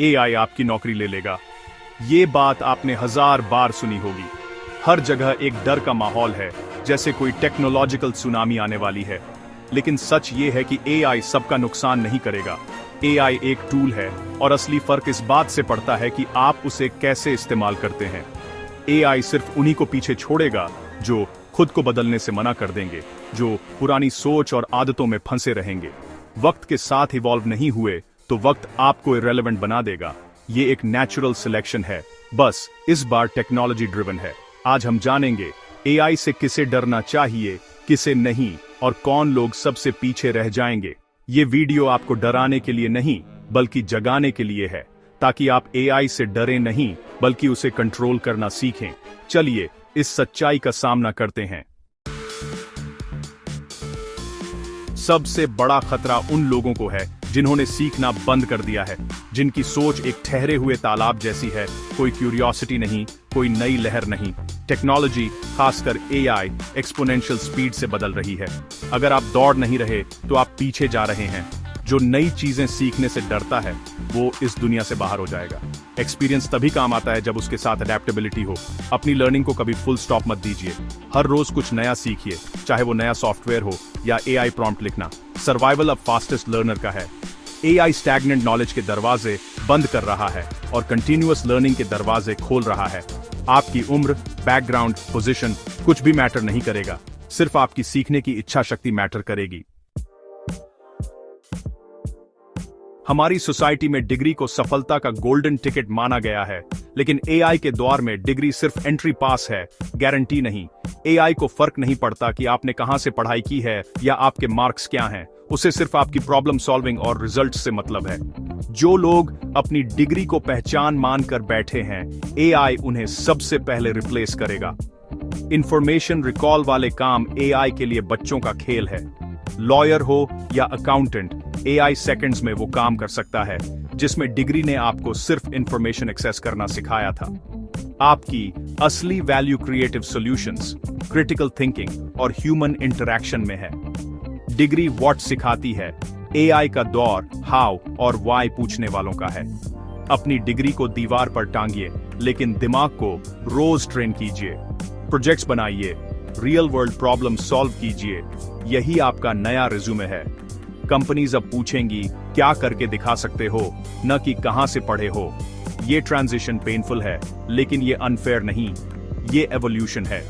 AI आपकी नौकरी ले लेगा। ये बात आपने 1000 बार सुनी होगी। हर जगह एक डर का माहौल है, जैसे कोई टेक्नोलॉजिकल सुनामी आने वाली है। लेकिन सच ये है कि एआई सबका नुकसान नहीं करेगा। एआई एक टूल है और असली फर्क इस बात से पड़ता है कि आप उसे कैसे इस्तेमाल करते हैं। एआई सिर्फ उन्हीं को पीछे छोड़ेगा जो खुद को बदलने से मना कर देंगे, जो पुरानी सोच और आदतों में फंसे रहेंगे। वक्त के साथ इवॉल्व नहीं हुए तो वक्त आपको इरेलेवेंट बना देगा। ये एक नेचुरल सिलेक्शन है, बस इस बार टेक्नोलॉजी ड्रिवन है। आज हम जानेंगे एआई से किसे डरना चाहिए, किसे नहीं, और कौन लोग सबसे पीछे रह जाएंगे। ये वीडियो आपको डराने के लिए नहीं बल्कि जगाने के लिए है, ताकि आप एआई से डरें नहीं बल्कि उसे कंट्रोल करना सीखें। चलिए इस सच्चाई का सामना करते हैं। सबसे बड़ा खतरा उन लोगों को है जिन्होंने सीखना बंद कर दिया है, जिनकी सोच एक ठहरे हुए तालाब जैसी है। कोई क्यूरियोसिटी नहीं, कोई नई लहर नहीं। टेक्नोलॉजी, खासकर एआई, एक्सपोनेंशियल स्पीड से बदल रही है। अगर आप दौड़ नहीं रहे तो आप पीछे जा रहे हैं। जो नई चीजें सीखने से डरता है वो इस दुनिया से बाहर हो जाएगा। एक्सपीरियंस तभी काम आता है जब उसके साथ अडेप्टेबिलिटी हो। अपनी लर्निंग को कभी फुल स्टॉप मत दीजिए। हर रोज कुछ नया सीखिए, चाहे वो नया सॉफ्टवेयर हो या एआई प्रॉम्प्ट लिखना। सर्वाइवल अब फास्टेस्ट लर्नर का है। एआई स्टैग्नेंट नॉलेज के दरवाजे बंद कर रहा है और कंटिन्यूअस लर्निंग के दरवाजे खोल रहा है। आपकी उम्र, बैकग्राउंड, पोजीशन कुछ भी मैटर नहीं करेगा। सिर्फ आपकी सीखने की इच्छा शक्ति मैटर करेगी। हमारी सोसाइटी में डिग्री को सफलता का गोल्डन टिकट माना गया है, लेकिन एआई के दौर में डिग्री सिर्फ एंट्री पास है, गारंटी नहीं। एआई को फर्क नहीं पड़ता कि आपने कहां से पढ़ाई की है या आपके मार्क्स क्या हैं। उसे सिर्फ आपकी प्रॉब्लम सॉल्विंग और रिजल्ट से मतलब है। जो लोग अपनी डिग्री को पहचान मानकर बैठे हैं, एआई उन्हें सबसे पहले रिप्लेस करेगा। इंफॉर्मेशन रिकॉल वाले काम एआई के लिए बच्चों का खेल है। लॉयर हो या अकाउंटेंट, एआई सेकंड्स में वो काम कर सकता है जिसमें डिग्री ने आपको सिर्फ इंफॉर्मेशन एक्सेस करना सिखाया था। आपकी असली value creative solutions, critical thinking और ह्यूमन इंटरैक्शन में है। डिग्री व्हाट सिखाती है, एआई का दौर हाउ और व्हाई पूछने वालों का है। अपनी डिग्री को दीवार पर टांगिए, लेकिन दिमाग को रोज ट्रेन कीजिए। प्रोजेक्ट्स बनाइए, रियल वर्ल्ड प्रॉब्लम सॉल्व कीजिए। यही आपका नया रिज्यूमे है। कंपनीज अब पूछेंगी क्या करके दिखा सकते हो, न कि कहां से पढ़े हो। ये ट्रांजिशन पेनफुल है, लेकिन ये अनफेयर नहीं, ये एवोल्यूशन है।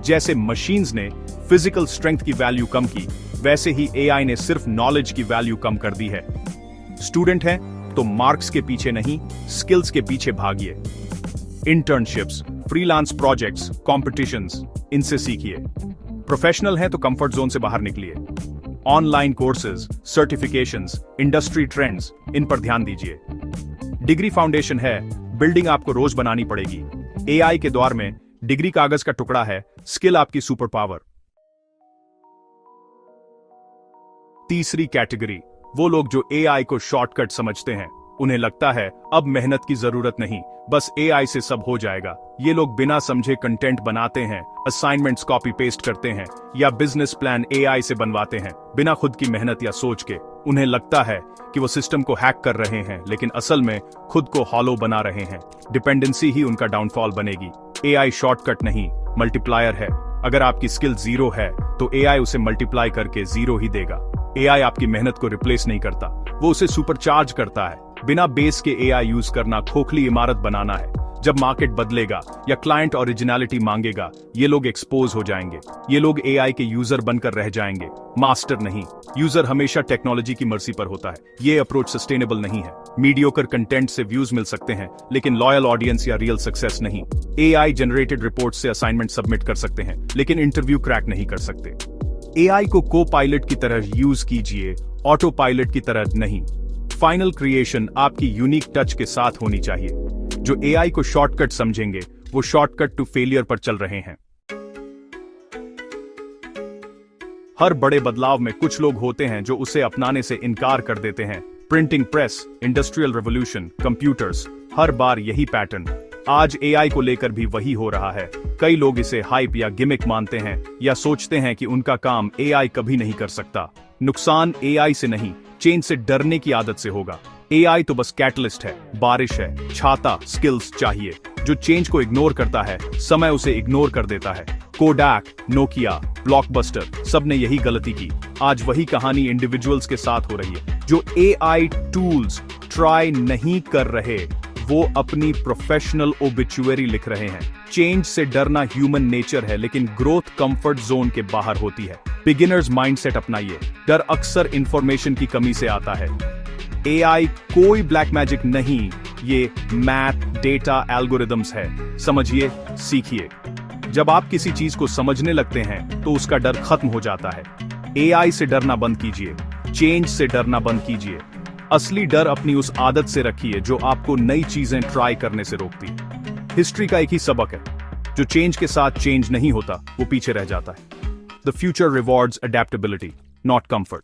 जैसे मशीन्स ने फिजिकल स्ट्रेंथ की वैल्यू कम की, वैसे ही एआई ने सिर्फ नॉलेज की वैल्यू कम कर दी है। स्टूडेंट हैं तो मार्क्स के पीछे नहीं, स्किल्स के पीछे भागिए। इंटर्नशिप्स, फ्रीलांस प्रोजेक्ट्स, कॉम्पिटिशंस, इनसे सीखिए। प्रोफेशनल हैं तो कंफर्ट जोन से बाहर निकलिए। Online courses, certifications, industry trends, इन पर ध्यान दीजिए। डिग्री फाउंडेशन है, बिल्डिंग आपको रोज बनानी पड़ेगी। एआई के दौर में डिग्री कागज का टुकड़ा है, स्किल आपकी सुपर पावर। तीसरी कैटेगरी, वो लोग जो एआई को शॉर्टकट समझते हैं। उन्हें लगता है अब मेहनत की जरूरत नहीं, बस एआई से सब हो जाएगा। ये लोग बिना समझे कंटेंट बनाते हैं, असाइनमेंट्स कॉपी पेस्ट करते हैं या बिजनेस प्लान एआई से बनवाते हैं, बिना खुद की मेहनत या सोच के। उन्हें लगता है कि वो सिस्टम को हैक कर रहे हैं, लेकिन असल में खुद को हॉलो बना रहे हैं। डिपेंडेंसी ही उनका डाउनफॉल बनेगी। एआई शॉर्टकट नहीं, मल्टीप्लायर है। अगर आपकी स्किल 0 है तो एआई उसे मल्टीप्लाई करके 0 ही देगा। एआई आपकी मेहनत को रिप्लेस नहीं करता, वो उसे सुपरचार्ज करता है। बिना बेस के एआई यूज करना खोखली इमारत बनाना है। जब मार्केट बदलेगा या क्लाइंट ओरिजिनलिटी मांगेगा, ये लोग एक्सपोज हो जाएंगे। ये लोग एआई के यूजर बनकर रह जाएंगे, मास्टर नहीं। यूजर हमेशा टेक्नोलॉजी की मर्जी पर होता है। ये अप्रोच सस्टेनेबल नहीं है। मीडियोकर कंटेंट से व्यूज मिल सकते हैं, लेकिन लॉयल ऑडियंस या रियल सक्सेस नहीं। एआई जनरेटेड रिपोर्ट से असाइनमेंट सबमिट कर सकते हैं, लेकिन इंटरव्यू क्रैक नहीं कर सकते। एआई को को पायलट की तरह यूज कीजिए, ऑटो पायलट की तरह नहीं। फाइनल क्रिएशन आपकी यूनिक टच के साथ होनी चाहिए। जो एआई को शॉर्टकट समझेंगे, वो शॉर्टकट टू फेलियर पर चल रहे हैं। हर बड़े बदलाव में कुछ लोग होते हैं जो उसे अपनाने से इनकार कर देते हैं। Printing press, industrial revolution, computers, हर बार यही पैटर्न। आज एआई को लेकर भी वही हो रहा है। कई लोग इसे हाइप या गिमिक मानते हैं या सोचते हैं कि उनका काम एआई कभी नहीं कर सकता। नुकसान एआई से नहीं, चेंज से डरने की आदत से होगा। एआई तो बस कैटलिस्ट है, बारिश है, छाता, स्किल्स चाहिए। जो चेंज को इग्नोर करता है, समय उसे इग्नोर कर देता है। कोडैक, नोकिया, ब्लॉकबस्टर, सबने यही गलती की। आज वही कहानी इंडिविजुअल्स के साथ हो रही है। जो एआई टूल्स ट्राई नहीं कर रहे, वो अपनी प्रोफेशनल ओबिचुअरी लिख रहे हैं। चेंज से डरना ह्यूमन नेचर है, लेकिन ग्रोथ कंफर्ट जोन के बाहर होती है। बिगिनर्स माइंडसेट अपनाइए। डर अक्सर इंफॉर्मेशन की कमी से आता है। एआई कोई ब्लैक मैजिक नहीं, ये मैथ, डेटा, एल्गोरिदम्स है। समझिए, सीखिए। जब आप किसी चीज को समझने लगते हैं तो उसका डर खत्म हो जाता है। एआई से डरना बंद कीजिए, चेंज से डरना बंद कीजिए। असली डर अपनी उस आदत से रखिए जो आपको नई चीजें ट्राई करने से रोकती है। हिस्ट्री का एक ही सबक है, जो चेंज के साथ चेंज नहीं होता वो पीछे रह जाता है। The future rewards adaptability, not comfort.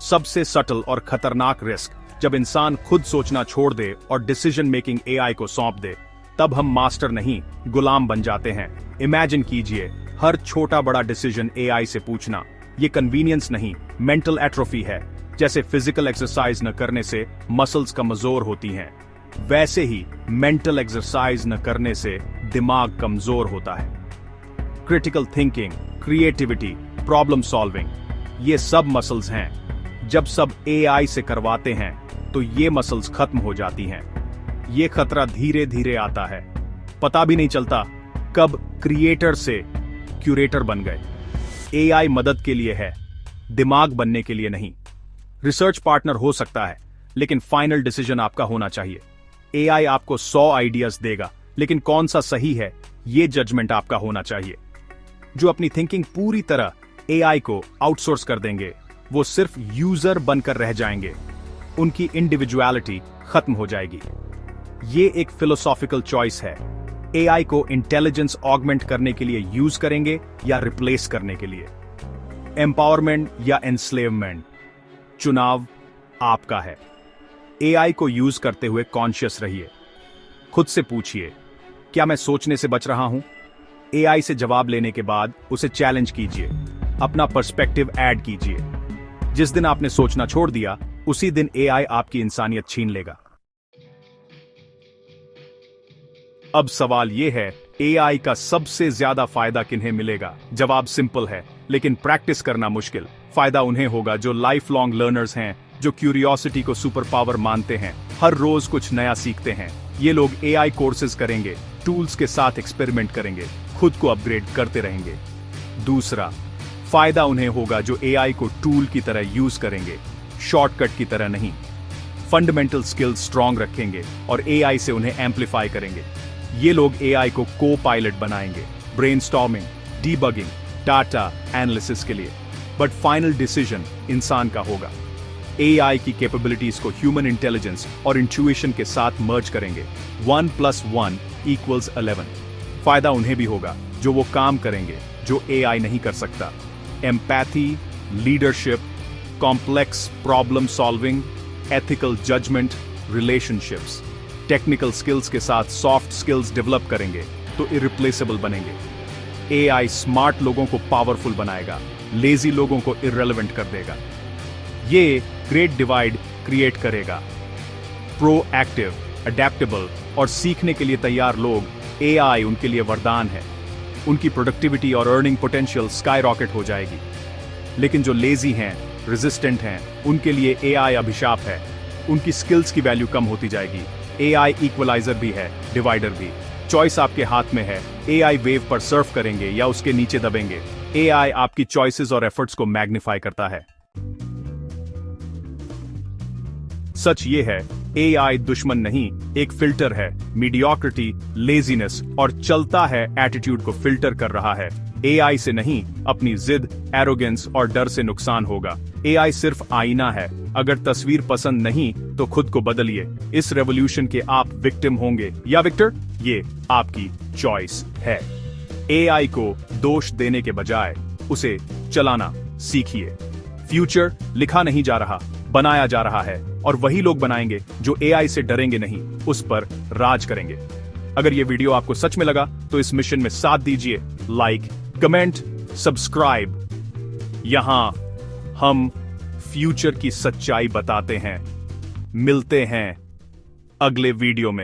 सबसे सटल और खतरनाक रिस्क जब इंसान खुद सोचना छोड़ दे और डिसीजन मेकिंग एआई को सौंप दे, तब हम मास्टर नहीं गुलाम बन जाते हैं। इमेजिन कीजिए, हर छोटा बड़ा डिसीजन एआई से पूछना। ये कन्वीनियंस नहीं, मेंटल एट्रोफी है। जैसे फिजिकल एक्सरसाइज न करने से मसल्स कमजोर होती हैं, वैसे ही मेंटल एक्सरसाइज न करने से दिमाग कमजोर होता है। Critical thinking, creativity, problem solving, ये सब मसल्स हैं। जब सब एआई से करवाते हैं तो ये मसल्स खत्म हो जाती हैं। ये खतरा धीरे धीरे आता है, पता भी नहीं चलता कब क्रिएटर से क्यूरेटर बन गए। एआई मदद के लिए है, दिमाग बनने के लिए नहीं। रिसर्च पार्टनर हो सकता है, लेकिन फाइनल डिसीजन आपका होना चाहिए। एआई आपको 100 आइडियाज देगा, लेकिन कौन सा सही है, ये जजमेंट आपका होना चाहिए। जो अपनी थिंकिंग पूरी तरह एआई को आउटसोर्स कर देंगे, वो सिर्फ यूजर बनकर रह जाएंगे। उनकी इंडिविजुअलिटी खत्म हो जाएगी। ये एक फिलोसॉफिकल चॉइस है। एआई को इंटेलिजेंस ऑगमेंट करने के लिए यूज करेंगे या रिप्लेस करने के लिए। एम्पावरमेंट या एनस्लेवमेंट, चुनाव आपका है। एआई को यूज करते हुए कॉन्शियस रहिए। खुद से पूछिए, क्या मैं सोचने से बच रहा हूं? एआई से जवाब लेने के बाद उसे चैलेंज कीजिए, अपना पर्सपेक्टिव ऐड कीजिए। जिस दिन आपने सोचना छोड़ दिया, उसी दिन एआई आपकी इंसानियत छीन लेगा। अब सवाल यह है, एआई का सबसे ज्यादा फायदा किन्हें मिलेगा? जवाब सिंपल है, लेकिन प्रैक्टिस करना मुश्किल। फायदा उन्हें होगा जो लाइफ लॉन्ग लर्नर्स हैं, जो क्यूरियोसिटी को सुपर पावर मानते हैं, हर रोज कुछ नया सीखते हैं। ये लोग एआई कोर्सेज करेंगे, टूल्स के साथ एक्सपेरिमेंट करेंगे, खुद को अपग्रेड करते रहेंगे। दूसरा फायदा उन्हें होगा जो एआई को टूल की तरह यूज करेंगे, शॉर्टकट की तरह नहीं। फंडामेंटल स्किल्स स्ट्रांग रखेंगे और एआई से उन्हें एम्पलीफाई करेंगे। ये लोग एआई को को पायलट बनाएंगे, ब्रेनस्टॉर्मिंग, डीबगिंग, डाटा एनालिसिस के लिए। बट फाइनल डिसीजन इंसान का होगा। एआई की कैपेबिलिटीज को ह्यूमन इंटेलिजेंस और इंट्यूशन के साथ मर्ज करेंगे। 1 + 1 = 11। फायदा उन्हें भी होगा जो वो काम करेंगे जो एआई नहीं कर सकता। Empathy, leadership, complex problem solving, ethical judgment, relationships. Technical skills के साथ सॉफ्ट स्किल्स डेवलप करेंगे तो इरिप्लेसेबल बनेंगे। एआई स्मार्ट लोगों को पावरफुल बनाएगा, लेजी लोगों को इररिलेवेंट कर देगा। ये ग्रेट डिवाइड क्रिएट करेगा। प्रोएक्टिव, अडेप्टेबल और सीखने के लिए तैयार लोग, एआई उनके लिए वरदान है। उनकी प्रोडक्टिविटी और अर्निंग पोटेंशियल स्काई रॉकेट हो जाएगी। लेकिन जो लेजी हैं, रेजिस्टेंट हैं, उनके लिए एआई अभिशाप है। उनकी स्किल्स की वैल्यू कम होती जाएगी। एआई इक्वलाइजर भी है, डिवाइडर भी। चॉइस आपके हाथ में है। एआई वेव पर सर्फ करेंगे या उसके नीचे दबेंगे। एआई आपकी चॉइसेस और एफर्ट्स को मैग्नीफाई करता है। सच ये है, एआई दुश्मन नहीं, एक फिल्टर है। मीडियोक्रिटी, लेजीनेस और चलता है एटीट्यूड को फिल्टर कर रहा है। एआई से नहीं, अपनी जिद, एरोगेंस और डर से नुकसान होगा। एआई सिर्फ आईना है। अगर तस्वीर पसंद नहीं तो खुद को बदलिए। इस रेवोल्यूशन के आप विक्टिम होंगे या विक्टर, ये आपकी चॉइस है। एआई को दोष देने के बजाय उसे चलाना सीखिए। फ्यूचर लिखा नहीं जा रहा, बनाया जा रहा है, और वही लोग बनाएंगे जो एआई से डरेंगे नहीं, उस पर राज करेंगे। अगर ये वीडियो आपको सच में लगा तो इस मिशन में साथ दीजिए। Like, comment, subscribe. यहां हम फ्यूचर की सच्चाई बताते हैं। मिलते हैं अगले वीडियो में।